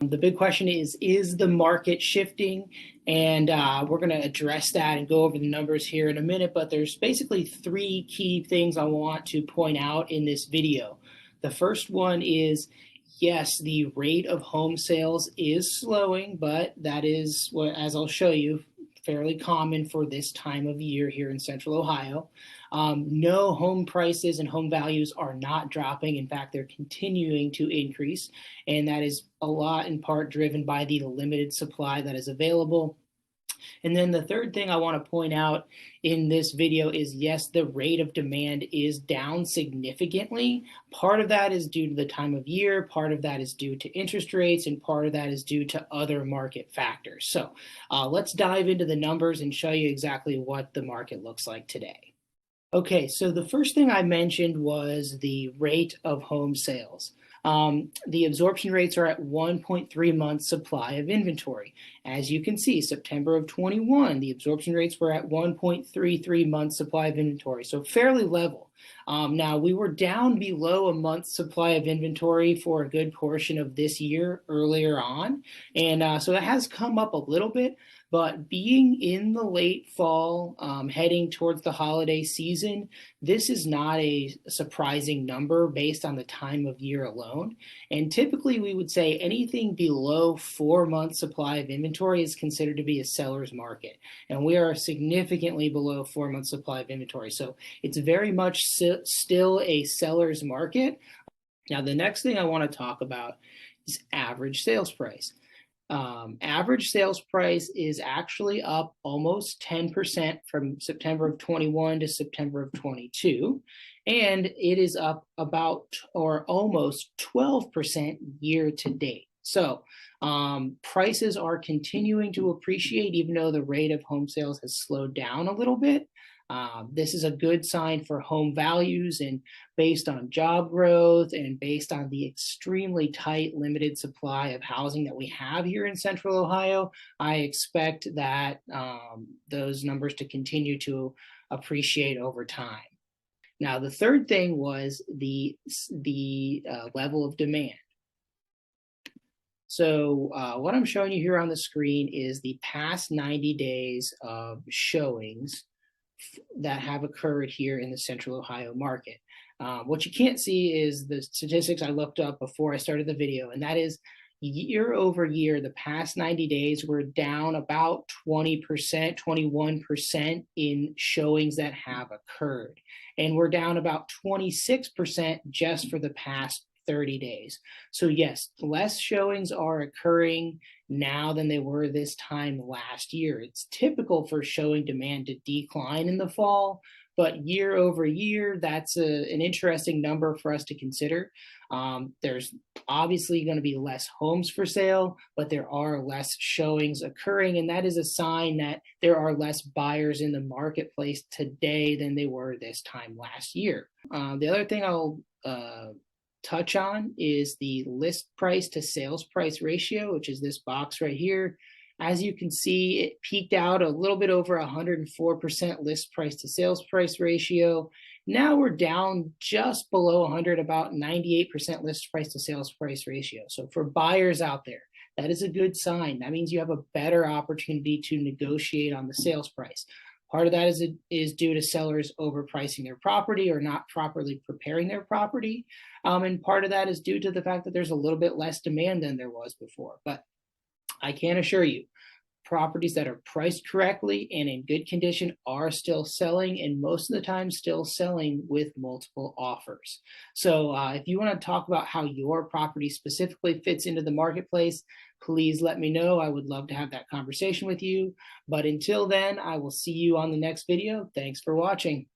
The big question is the market shifting? And we're going to address that and go over the numbers here in a minute, but there's basically three key things I want to point out in this video. The first one is, yes, the rate of home sales is slowing, but that is what, as I'll show you, fairly common for this time of year here in Central Ohio. No, home prices and home values are not dropping. In fact, they're continuing to increase, and that is a lot in part driven by the limited supply that is available. And then the third thing I want to point out in this video is, yes, the rate of demand is down significantly. Part of that is due to the time of year, part of that is due to interest rates, and part of that is due to other market factors. So let's dive into the numbers and show you exactly what the market looks like today. Okay, so the first thing I mentioned was the rate of home sales. The absorption rates are at 1.3 months supply of inventory. As you can see, September of 21, the absorption rates were at 1.33 months supply of inventory, so fairly level. Now, we were down below a month's supply of inventory for a good portion of this year earlier on, and so it has come up a little bit. But being in the late fall, heading towards the holiday season, this is not a surprising number based on the time of year alone. And typically we would say anything below 4 months supply of inventory is considered to be a seller's market. And we are significantly below 4 months supply of inventory. So it's very much still a seller's market. Now, the next thing I want to talk about is average sales price. Average sales price is actually up almost 10% from September of 21 to September of 22, and it is up about or almost 12% year to date. So prices are continuing to appreciate even though the rate of home sales has slowed down a little bit. This is a good sign for home values, and based on job growth and based on the extremely tight limited supply of housing that we have here in Central Ohio, I expect that those numbers to continue to appreciate over time. Now, the third thing was the level of demand. So what I'm showing you here on the screen is the past 90 days of showings that have occurred here in the Central Ohio market. What you can't see is the statistics I looked up before I started the video, and that is year over year, the past 90 days, we're down about 20%, 21% in showings that have occurred. And we're down about 26% just for the past 30 days. So yes, less showings are occurring now than they were this time last year. It's typical for showing demand to decline in the fall, but year over year, that's an interesting number for us to consider. There's obviously going to be less homes for sale, but there are less showings occurring, and that is a sign that there are less buyers in the marketplace today than they were this time last year. The other thing I'll touch on is the list price to sales price ratio, which is this box right here. As you can see, it peaked out a little bit over 104% list price to sales price ratio. Now we're down just below 100, about 98% list price to sales price ratio. So for buyers out there, that is a good sign. That means you have a better opportunity to negotiate on the sales price. Part of that is due to sellers overpricing their property or not properly preparing their property. And part of that is due to the fact that there's a little bit less demand than there was before. But I can assure you, properties that are priced correctly and in good condition are still selling, and most of the time still selling with multiple offers. So if you want to talk about how your property specifically fits into the marketplace, please let me know. I would love to have that conversation with you. But until then, I will see you on the next video. Thanks for watching.